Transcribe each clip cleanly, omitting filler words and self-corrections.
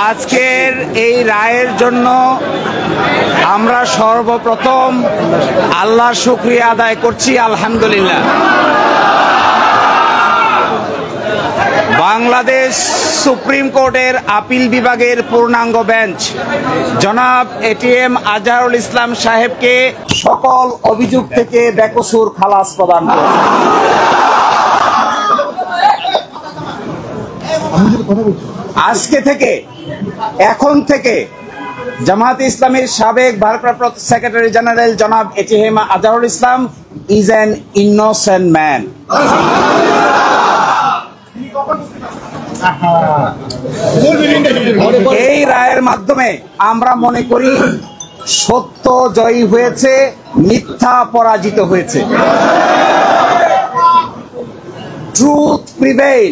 আজকের এই রায়ের জন্য আমরা সর্বপ্রথম আল্লাহর শুকরিয়া আদায় করছি, আলহামদুলিল্লাহ। বাংলাদেশ সুপ্রিম কোর্টের আপিল বিভাগের পূর্ণাঙ্গ বেঞ্চ জনাব এটিএম আজহারুল ইসলাম সাহেবকে সকল অভিযোগ থেকে বেকসুর খালাস প্রদান করে আজকে থেকে এখন থেকে জামায়াতে ইসলামীর সাবেক ভারপ্রাপ্ত সেক্রেটারি জেনারেল জনাব ATM Azharul Islam is an innocent man. এই রায়ের মাধ্যমে আমরা মনে করি সত্য জয়ী হয়েছে, মিথ্যা পরাজিত হয়েছে। Truth prevail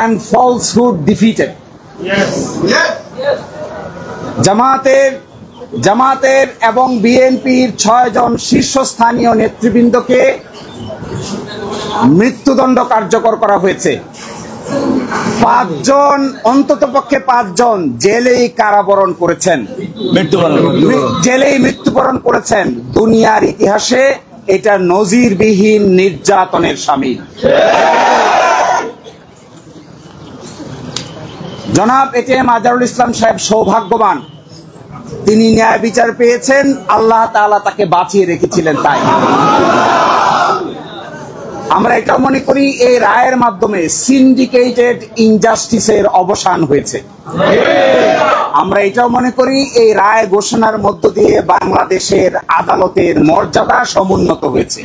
and falsehood defeated. জামাতের এবং বিএনপির 6 জন শীর্ষস্থানীয় নেতৃবৃন্দকে মৃত্যুদণ্ড কার্যকর করা হয়েছে। 5 জন, অন্ততপক্ষে 5 জন জেলেই কারাবরণ করেছেন, জেলেই মৃত্যুবরণ করেছেন। দুনিয়ার ইতিহাসে এটা নজিরবিহীন নির্যাতনের শামিল। জনাব এটিএম আজহারুল ইসলাম সাহেব সৌভাগ্যবান, তিনি ন্যায় বিচার পেয়েছেন, আল্লাহ তাআলা তাকে বাঁচিয়ে রেখেছিলেন। তাই আমরা এটা মনে করি এই রায়ের মাধ্যমে সিন্ডিকেটেড ইনজাস্টিসের অবসান হয়েছে। আমরা এটাও মনে করি এই রায় ঘোষণার মধ্য দিয়ে বাংলাদেশের আদালতের মর্যাদা সমুন্নত হয়েছে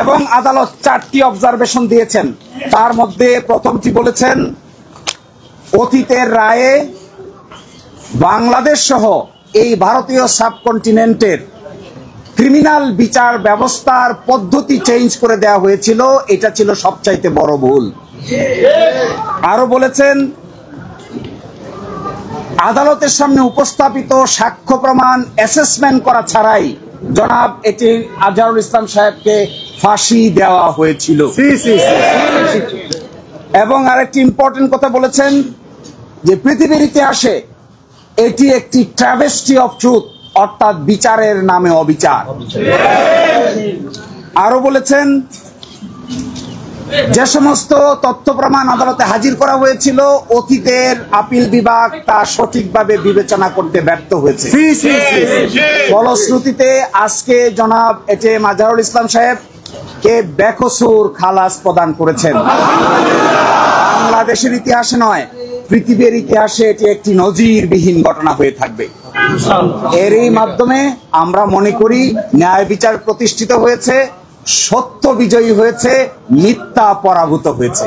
এবং আদালত 4টি অবজারভেশন দিয়েছেন। তার মধ্যে প্রথমটি বলেছেন, অতীতের রায়ে বাংলাদেশ সহ এই ভারতীয় সাবকন্টিনেন্টের ক্রিমিনাল বিচার ব্যবস্থার পদ্ধতি চেঞ্জ করে দেওয়া হয়েছিল, এটা ছিল সবচাইতে বড় ভুল। আরো বলেছেন, আদালতের সামনে উপস্থাপিত সাক্ষ্য প্রমাণ অ্যাসেসমেন্ট করা ছাড়াই জনাব এটি আজহারুল ইসলাম সাহেবকে ফাঁসি দেওয়া হয়েছিল। এবং আরেকটি ইম্পর্টেন্ট কথা বলেছেন যে পৃথিবীর ইতিহাসে এটি একটি ট্র্যাভেস্টি অফ ট্রুথ, অর্থাৎ বিচারের নামে অবিচার। আরো বলেছেন, যে সমস্ত তথ্য প্রমাণ আদালতে হাজির করা হয়েছিল অতীতের আপিল বিভাগ তা সঠিকভাবে বিবেচনা করতে ব্যর্থ হয়েছে। ফলশ্রুতিতে আজকে জনাব এটিএম আজহারুল ইসলাম সাহেব কে বেকসুর খালাস প্রদান করেছেন। বাংলাদেশের ইতিহাসে নয়, পৃথিবীর ইতিহাসে এটি একটি নজিরবিহীন ঘটনা হয়ে থাকবে। এরই মাধ্যমে আমরা মনে করি ন্যায় বিচার প্রতিষ্ঠিত হয়েছে, সত্য বিজয়ী হয়েছে, মিথ্যা পরাভূত হয়েছে।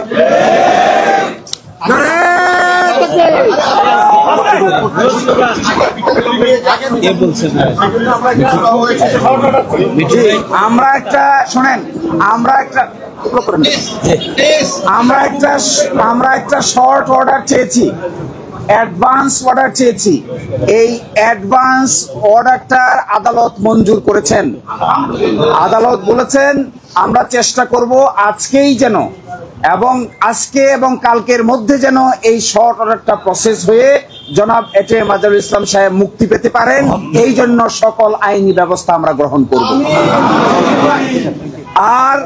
আমরা একটা শোনেন, আমরা একটা শর্ট অর্ডার চেয়েছি, অ্যাডভান্স অর্ডার চেয়েছি। এই অ্যাডভান্স অর্ডারটার আদালত মঞ্জুর করেছেন। আদালত বলেছেন আমরা চেষ্টা করব আজকেই যেন এবং আজকে এবং কালকের মধ্যে যেন এই শর্ট অর্ডারটা প্রসেস হয়ে জনাব এটিএম আজহারুল ইসলাম সাহেব মুক্তি পেতে পারেন, এই জন্য সকল আইনি ব্যবস্থা আমরা গ্রহণ করব। আর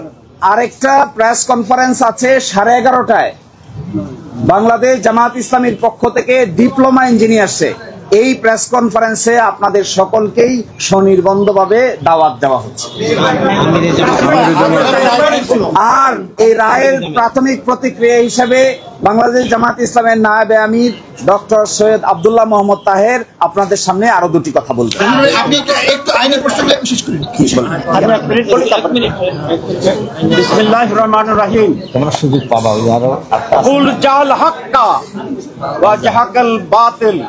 আরেকটা প্রেস কনফারেন্স আছে 11:30টায় বাংলাদেশ জামায়াত ইসলামীর পক্ষ থেকে ডিপ্লোমা ইঞ্জিনিয়ার্সে। এই প্রেস কনফারেন্সে আপনাদের সকলকেই স্বনির্বন্ধভাবে দাওয়াত দেওয়া হচ্ছে। আর এই রায়ের প্রাথমিক প্রতিক্রিয়া হিসেবে বাংলাদেশ জামায়াত ইসলামের নায়েবে আমির ডক্টর সৈয়দ আব্দুল্লাহ মোহাম্মদ তাহের আপনাদের সামনে আরো 2টি কথা বলবেন। বিসমিল্লাহির রহমানির রহিম। তোমরা সুযোগ পাবা আরো। কুল জাল হাক্কা ওয়া জাহাকাল বাতিল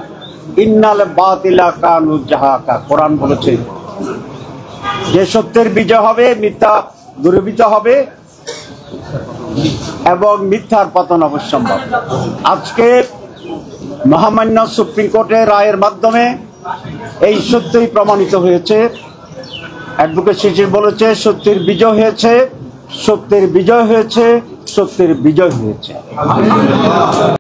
ইন্নাল বাতিলা কানু জাহাকা। কোরআন বলেছে যে সত্যের বিজয় হবে, মিথ্যা দূরীভূত হবে এবং মিথ্যার পতন অবশ্যম্ভাবী। আজকে মহামান্য সুপ্রিম কোর্টের রায়ের মাধ্যমে এই সত্যই প্রমাণিত হয়েছে। অ্যাডভোকেট শিশির বলেছে সত্যের বিজয় হয়েছে, সত্যের বিজয় হয়েছে, সত্যের বিজয় হয়েছে।